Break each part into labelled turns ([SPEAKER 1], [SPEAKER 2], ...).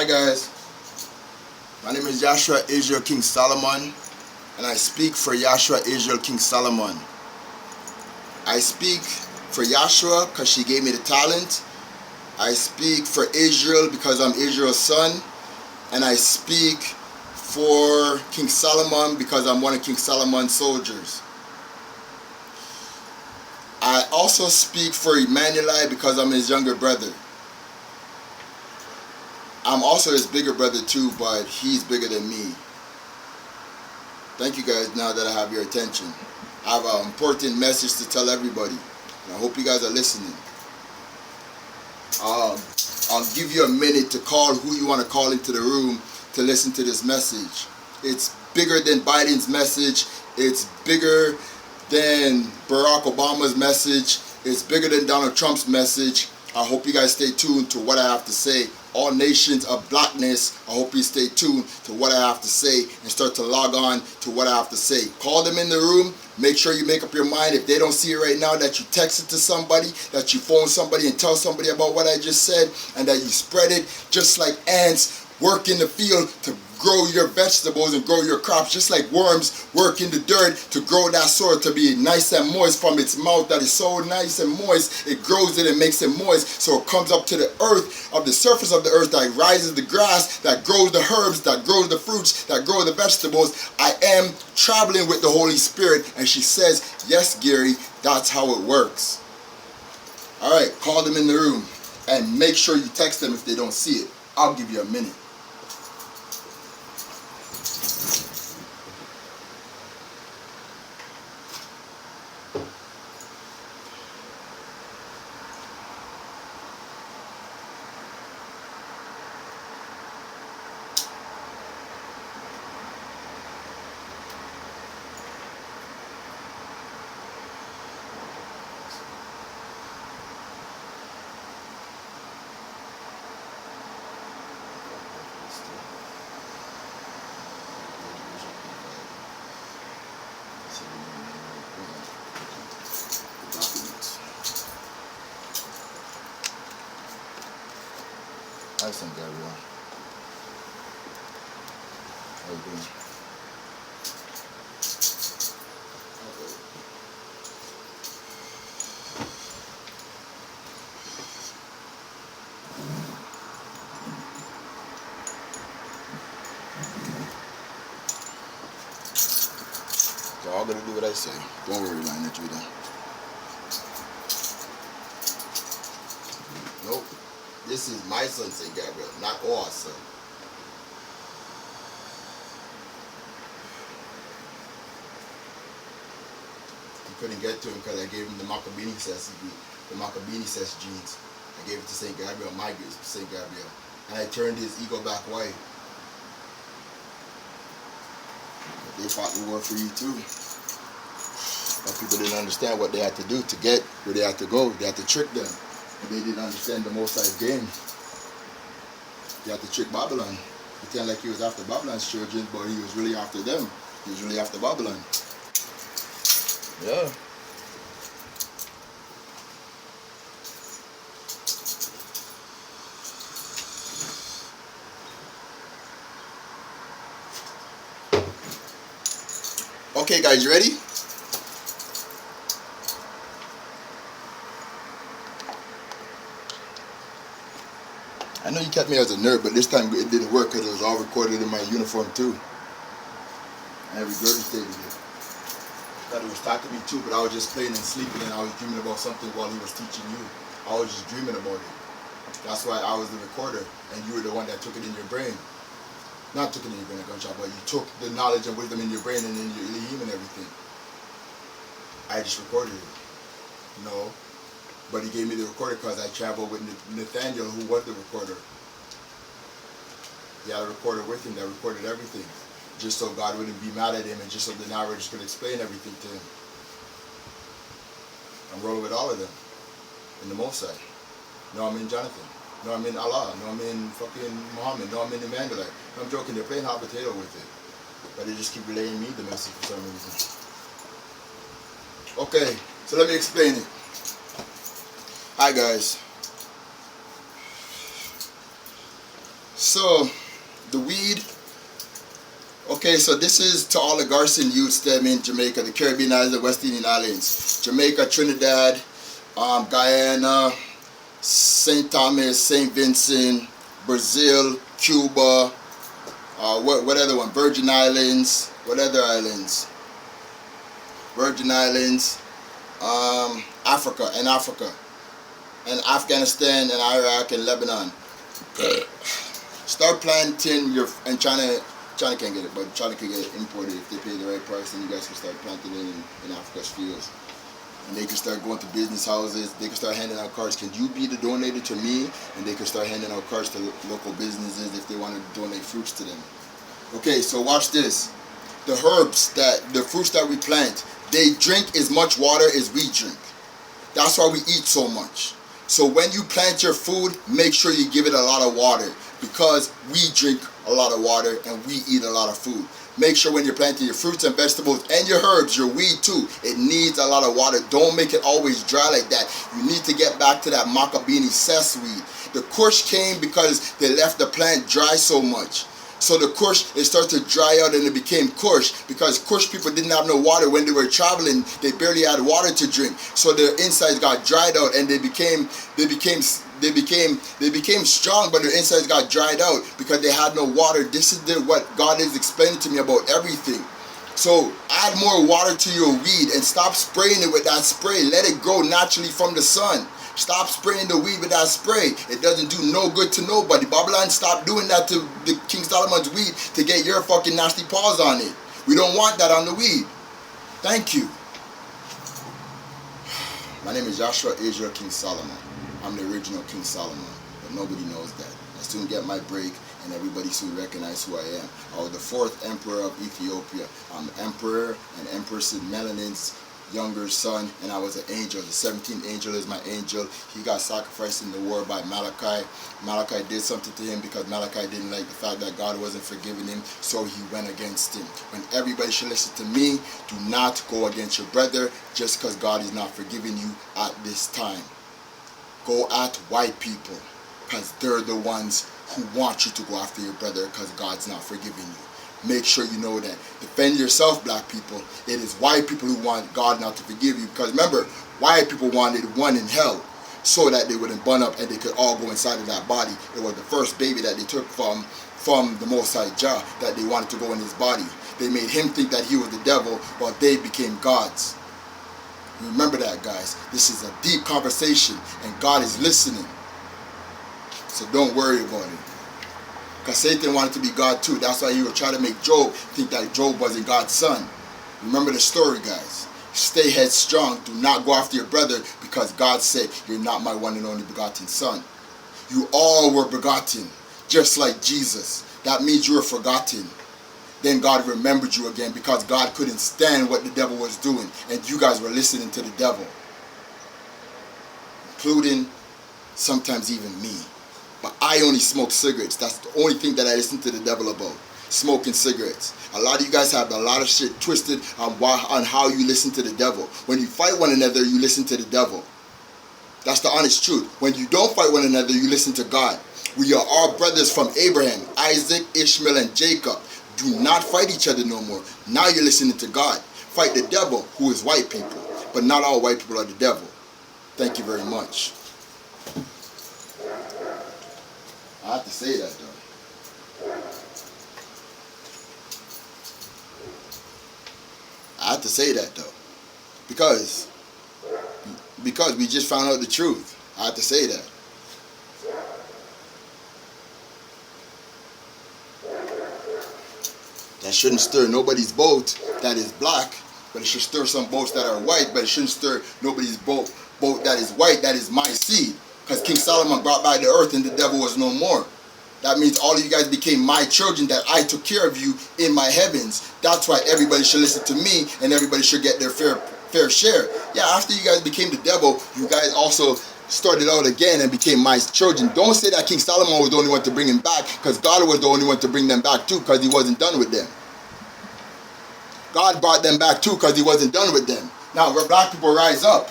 [SPEAKER 1] Hi guys, my name is Joshua Israel King Ssolomon, and I speak for Joshua Israel King Ssolomon. I speak for Joshua because she gave me the talent. I speak for Israel because I'm Israel's son, and I speak for King Ssolomon because I'm one of King Solomon's soldiers. I also speak for Emmanuel because I'm his younger brother. I'm also his bigger brother too, but he's bigger than me. Thank you guys now that I have your attention. I have an important message to tell everybody, and I hope you guys are listening. I'll give you a minute to call who you want to call into the room to listen to this message. It's bigger than Biden's message. It's bigger than Barack Obama's message. It's bigger than Donald Trump's message. I hope you guys stay tuned to what I have to say. All nations of blackness, I hope you stay tuned to what I have to say and start to log on to what I have to say. Call them in the room. Make sure you make up your mind. If they don't see it right now, that you text it to somebody, that you phone somebody and tell somebody about what I just said, and that you spread it just like ants work in the field to grow your vegetables and grow your crops, just like worms work in the dirt to grow that soil to be nice and moist from its mouth that is so nice and moist. It grows it and makes it moist so it comes up to the earth, of the surface of the earth, that rises the grass, that grows the herbs, that grows the fruits, that grow the vegetables. I am traveling with the Holy Spirit, and she says, yes, Gary, that's how it works. Alright, call them in the room and make sure you text them if they don't see it. I'll give you a minute. Hi, son, Gabriel. How you doing? Okay. You're all gonna do what I say. Don't worry, man, that you done. Nope. This is my son, St. Gabriel, not our son. He couldn't get to him because I gave him the Maccabini cess genes. I gave it to St. Gabriel, my gift to St. Gabriel. And I turned his ego back white. But they fought the war for you too. But people didn't understand what they had to do to get where they had to go. They had to trick them. They didn't understand the Most High's game. He had to trick Babylon. Pretend like he was after Babylon's children, but he was really after them. He was really after Babylon. Yeah. Okay, guys, you ready? I know you kept me as a nerd, but this time it didn't work because it was all recorded in my uniform too. I regurgitated it. I thought he was talking to me too, but I was just playing and sleeping, and I was dreaming about something while he was teaching you. I was just dreaming about it. That's why I was the recorder, and you were the one that took it in your brain. Not took it in your brain, a gunshot, but you took the knowledge and wisdom in your brain and in your Elohim and everything. I just recorded it. No. But he gave me the recorder because I traveled with Nathaniel, who was the recorder. He had a recorder with him that recorded everything, just so God wouldn't be mad at him and just so the narrators could explain everything to him. I'm rolling with all of them in the Most High. No, I'm in Jonathan. No, I'm in Allah. No, I'm in fucking Muhammad. No, I'm in Emmanuel. No, I'm joking. They're playing hot potato with it. But they just keep relaying me the message for some reason. Okay, so let me explain it. Hi guys. So, the weed. Okay, so this is to all the Garson youths them in Jamaica, the Caribbean Islands, the West Indian Islands, Jamaica, Trinidad, Guyana, St. Thomas, St. Vincent, Brazil, Cuba, what other one? Virgin Islands, what other islands? Virgin Islands, Africa, and Afghanistan, and Iraq, and Lebanon. Start planting your, and China can't get it, but China can get it imported if they pay the right price, and you guys can start planting it in Africa's fields. And they can start going to business houses, they can start handing out cards. Can you be the donator to me? And they can start handing out cards to local businesses if they want to donate fruits to them. Okay, so watch this. The fruits that we plant, they drink as much water as we drink. That's why we eat so much. So when you plant your food, make sure you give it a lot of water, because we drink a lot of water and we eat a lot of food. Make sure when you're planting your fruits and vegetables and your herbs, your weed too, it needs a lot of water. Don't make it always dry like that. You need to get back to that Maccabini cessweed. The kush came because they left the plant dry so much. So the kush, it started to dry out and it became kush, because kush people didn't have no water when they were traveling. They barely had water to drink. So their insides got dried out and they became strong, but their insides got dried out because they had no water. This is what God is explaining to me about everything. So add more water to your weed and stop spraying it with that spray. Let it grow naturally from the sun. Stop spraying the weed with that spray. It doesn't do no good to nobody. Babylon, stop doing that to the King Solomon's weed to get your fucking nasty paws on it. We don't want that on the weed. Thank you. My name is Joshua Israel King Solomon. I'm the original King Solomon, but nobody knows that. I soon get my break and everybody soon recognize who I am. I was the 4th emperor of Ethiopia. I'm the emperor and Empress Melanin's younger son, and I was an angel. The 17th angel is my angel. He got sacrificed in the war by Malachi. Malachi did something to him because Malachi didn't like the fact that God wasn't forgiving him, so he went against him. When everybody should listen to me, do not go against your brother just because God is not forgiving you at this time. Go at white people because they're the ones who want you to go after your brother because God's not forgiving you. Make sure you know that. Defend yourself, black people. It is white people who want God not to forgive you. Because remember, white people wanted one in hell so that they wouldn't burn up and they could all go inside of that body. It was the first baby that they took from the Most High Jah that they wanted to go in his body. They made him think that he was the devil while they became gods. Remember that, guys. This is a deep conversation and God is listening. So don't worry about it. Because Satan wanted to be God too. That's why he would try to make Job think that Job wasn't God's son. Remember the story, guys. Stay headstrong. Do not go after your brother because God said, you're not my one and only begotten son. You all were begotten, just like Jesus. That means you were forgotten. Then God remembered you again because God couldn't stand what the devil was doing. And you guys were listening to the devil. Including sometimes even me. But I only smoke cigarettes. That's the only thing that I listen to the devil about. Smoking cigarettes. A lot of you guys have a lot of shit twisted on how you listen to the devil. When you fight one another, you listen to the devil. That's the honest truth. When you don't fight one another, you listen to God. We are all brothers from Abraham, Isaac, Ishmael, and Jacob. Do not fight each other no more. Now you're listening to God. Fight the devil, who is white people. But not all white people are the devil. Thank you very much. I have to say that though. I have to say that though. Because we just found out the truth. I have to say that. That shouldn't stir nobody's boat that is black, but it should stir some boats that are white, but it shouldn't stir nobody's boat that is white, that is my seed. Because King Solomon brought back the earth and the devil was no more. That means all of you guys became my children, that I took care of you in my heavens. That's why everybody should listen to me and everybody should get their fair share. Yeah, after you guys became the devil, you guys also started out again and became my children. Don't say that King Solomon was the only one to bring him back, because God was the only one to bring them back too, because he wasn't done with them. God brought them back too because he wasn't done with them. Now, black people rise up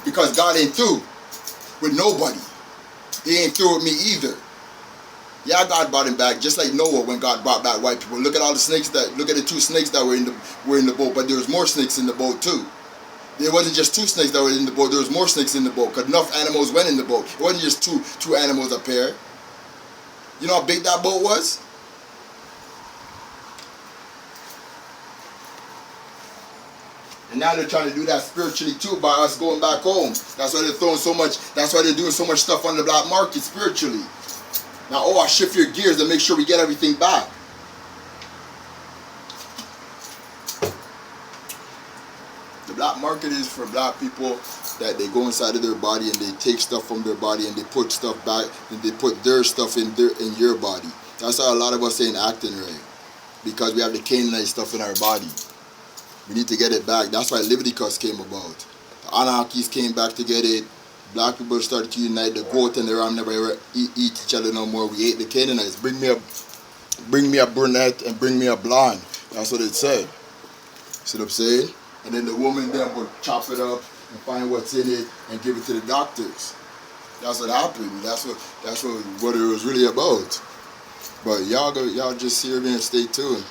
[SPEAKER 1] because God ain't through with nobody. He ain't through with me either. Yeah, God brought him back, just like Noah when God brought back white people. Look at all the snakes look at the 2 snakes that were in the boat, but there was more snakes in the boat too. There wasn't just 2 snakes that were in the boat, there was more snakes in the boat, because enough animals went in the boat. It wasn't just two animals a pair. You know how big that boat was? And now they're trying to do that spiritually too by us going back home. That's why they're throwing so much, that's why they're doing so much stuff on the black market spiritually. Now, oh, I shift your gears and make sure we get everything back. The black market is for black people that they go inside of their body and they take stuff from their body and they put stuff back and they put their stuff in your body. That's how a lot of us ain't acting right. Because we have the Canaanite stuff in our body. We need to get it back. That's why Leviticus came about. The Anakists came back to get it. Black people started to unite. The goat and the ram never ever eat each other no more. We ate the Canaanites. Bring me a brunette and bring me a blonde. That's what it said. See what I'm saying? And then the woman then would chop it up and find what's in it and give it to the doctors. That's what happened. That's what it was really about. But y'all just hear me and stay tuned.